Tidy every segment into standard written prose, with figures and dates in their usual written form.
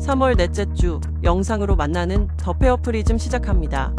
3월 넷째 주 영상으로 만나는 더페어 프리즘 시작합니다.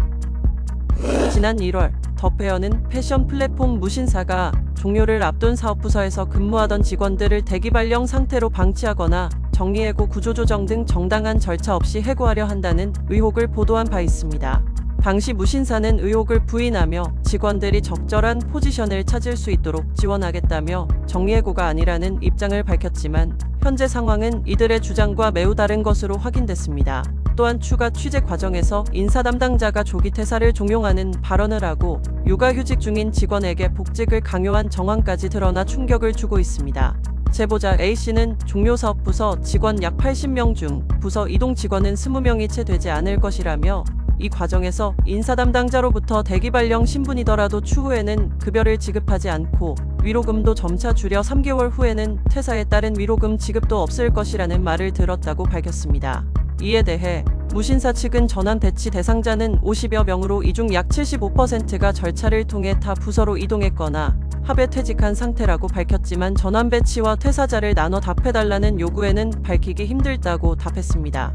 지난 1월 더페어는 패션 플랫폼 무신사가 종료를 앞둔 사업부서에서 근무하던 직원들을 대기발령 상태로 방치하거나 정리해고 구조조정 등 정당한 절차 없이 해고하려 한다는 의혹을 보도한 바 있습니다. 당시 무신사는 의혹을 부인하며 직원들이 적절한 포지션을 찾을 수 있도록 지원하겠다며 정리해고가 아니라는 입장을 밝혔지만 현재 상황은 이들의 주장과 매우 다른 것으로 확인됐습니다. 또한 추가 취재 과정에서 인사 담당자가 조기 퇴사를 종용하는 발언을 하고 육아휴직 중인 직원에게 복직을 강요한 정황까지 드러나 충격을 주고 있습니다. 제보자 A씨는 종료사업부서 직원 약 80명 중 부서 이동 직원은 20명이 채 되지 않을 것이라며 이 과정에서 인사 담당자로부터 대기발령 신분이더라도 추후에는 급여를 지급하지 않고 위로금도 점차 줄여 3개월 후에는 퇴사에 따른 위로금 지급도 없을 것이라는 말을 들었다고 밝혔습니다. 이에 대해 무신사 측은 전환 배치 대상자는 50여 명으로 이 중 약 75%가 절차를 통해 타 부서로 이동했거나 합의 퇴직한 상태라고 밝혔지만 전환 배치와 퇴사자를 나눠 답해달라는 요구에는 밝히기 힘들다고 답했습니다.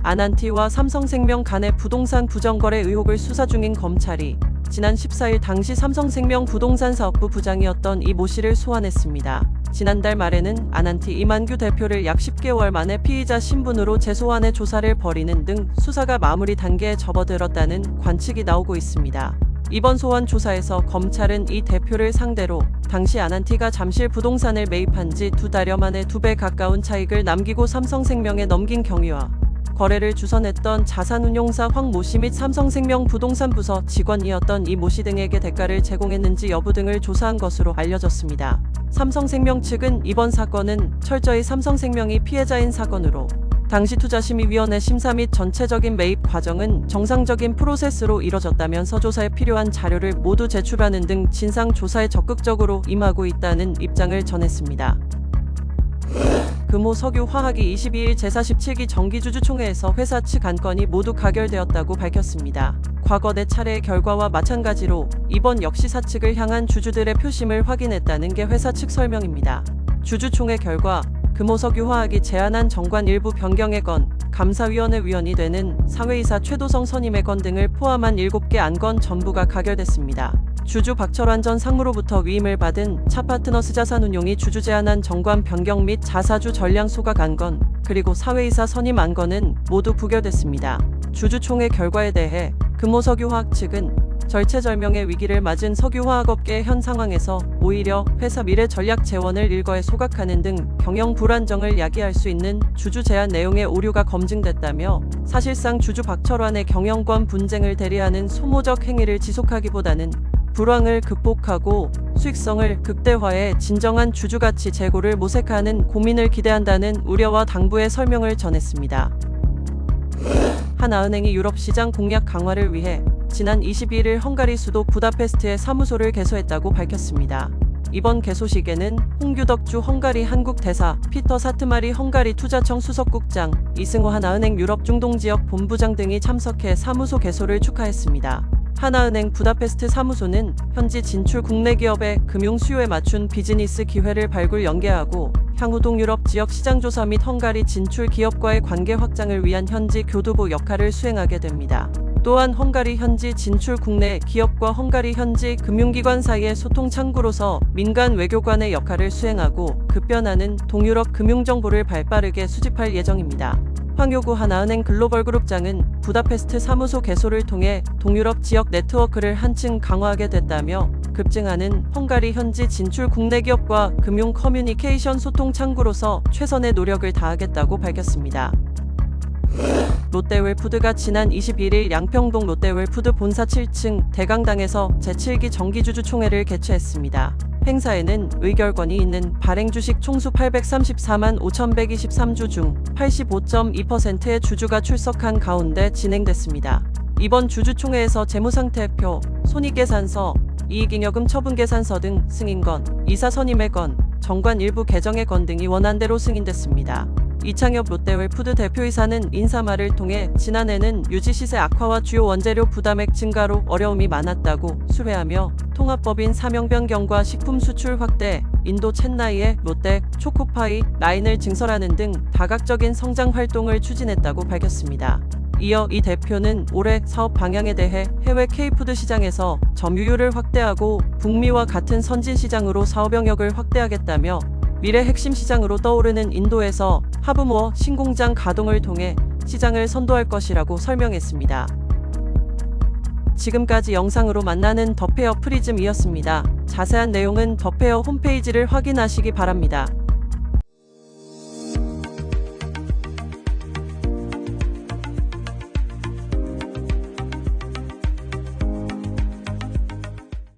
아난티와 삼성생명 간의 부동산 부정거래 의혹을 수사 중인 검찰이 지난 14일 당시 삼성생명 부동산 사업부 부장이었던 이 모 씨를 소환했습니다. 지난달 말에는 아난티 이만규 대표를 약 10개월 만에 피의자 신분으로 재소환해 조사를 벌이는 등 수사가 마무리 단계에 접어들었다는 관측이 나오고 있습니다. 이번 소환 조사에서 검찰은 이 대표를 상대로 당시 아난티가 잠실 부동산을 매입한 지 2달여 만에 2배 가까운 차익을 남기고 삼성생명에 넘긴 경위와 거래를 주선했던 자산운용사 황 모 씨 및 삼성생명 부동산 부서 직원이었던 이 모 씨 등에게 대가를 제공했는지 여부 등을 조사한 것으로 알려졌습니다. 삼성생명 측은 이번 사건은 철저히 삼성생명이 피해자인 사건으로 당시 투자심의위원회 심사 및 전체적인 매입 과정은 정상적인 프로세스로 이뤄졌다면서 조사에 필요한 자료를 모두 제출하는 등 진상조사에 적극적으로 임하고 있다는 입장을 전했습니다. 금호 석유화학이 22일 제47기 정기주주총회에서 회사 측 안건이 모두 가결되었다고 밝혔습니다. 과거 4차례의 결과와 마찬가지로 이번 역시 사측을 향한 주주들의 표심을 확인했다는 게 회사 측 설명입니다. 주주총회 결과 금호석유화학이 제안한 정관 일부 변경의 건, 감사위원회 위원이 되는 사회이사 최도성 선임의 건 등을 포함한 7개 안건 전부가 가결됐습니다. 주주 박철환 전 상무로부터 위임을 받은 차파트너스 자산운용이 주주 제안한 정관 변경 및 자사주 전량 소각 안건, 그리고 사회이사 선임 안건은 모두 부결됐습니다. 주주총회 결과에 대해 금호석유화학 측은 절체절명의 위기를 맞은 석유화학업계의 현 상황에서 오히려 회사 미래 전략 재원을 일거에 소각하는 등 경영 불안정을 야기할 수 있는 주주 제안 내용의 오류가 검증됐다며 사실상 주주 박철환의 경영권 분쟁을 대리하는 소모적 행위를 지속하기보다는 불황을 극복하고 수익성을 극대화해 진정한 주주가치 제고를 모색하는 고민을 기대한다는 우려와 당부의 설명을 전했습니다. 하나은행이 유럽시장 공략 강화를 위해 지난 21일 헝가리 수도 부다페스트에 사무소를 개소했다고 밝혔습니다. 이번 개소식에는 홍규덕주 헝가리 한국 대사, 피터 사트마리 헝가리 투자청 수석국장, 이승호 하나은행 유럽 중동지역 본부장 등이 참석해 사무소 개소를 축하했습니다. 하나은행 부다페스트 사무소는 현지 진출 국내 기업의 금융 수요에 맞춘 비즈니스 기회를 발굴 연계하고 향후 동유럽 지역 시장 조사 및 헝가리 진출 기업과의 관계 확장을 위한 현지 교두보 역할을 수행하게 됩니다. 또한 헝가리 현지 진출 국내 기업과 헝가리 현지 금융기관 사이의 소통 창구로서 민간 외교관의 역할을 수행하고 급변하는 동유럽 금융정보를 발빠르게 수집할 예정입니다. 황효구 하나은행 글로벌그룹장은 부다페스트 사무소 개소를 통해 동유럽 지역 네트워크를 한층 강화하게 됐다며 급증하는 헝가리 현지 진출 국내 기업과 금융 커뮤니케이션 소통 창구로서 최선의 노력을 다하겠다고 밝혔습니다. 롯데웰푸드가 지난 21일 양평동 롯데웰푸드 본사 7층 대강당에서 제7기 정기주주총회를 개최했습니다. 행사에는 의결권이 있는 발행주식 총수 834만 5,123주 중 85.2%의 주주가 출석한 가운데 진행됐습니다. 이번 주주총회에서 재무상태표, 손익계산서, 이익잉여금 처분계산서 등 승인건, 이사 선임의 건, 정관 일부 개정의 건 등이 원안대로 승인됐습니다. 이창엽 롯데웰푸드 대표이사는 인사말을 통해 지난해는 유지시세 악화와 주요 원재료 부담액 증가로 어려움이 많았다고 수회하며 통합법인 사명 변경과 식품 수출 확대, 인도 첸나이의 롯데, 초코파이 라인을 증설하는 등 다각적인 성장 활동을 추진했다고 밝혔습니다. 이어 이 대표는 올해 사업 방향에 대해 해외 K푸드 시장에서 점유율을 확대하고 북미와 같은 선진 시장으로 사업 영역을 확대하겠다며 미래 핵심 시장으로 떠오르는 인도에서 하브모어 신공장 가동을 통해 시장을 선도할 것이라고 설명했습니다. 지금까지 영상으로 만나는 더페어 프리즘이었습니다. 자세한 내용은 더페어 홈페이지를 확인하시기 바랍니다.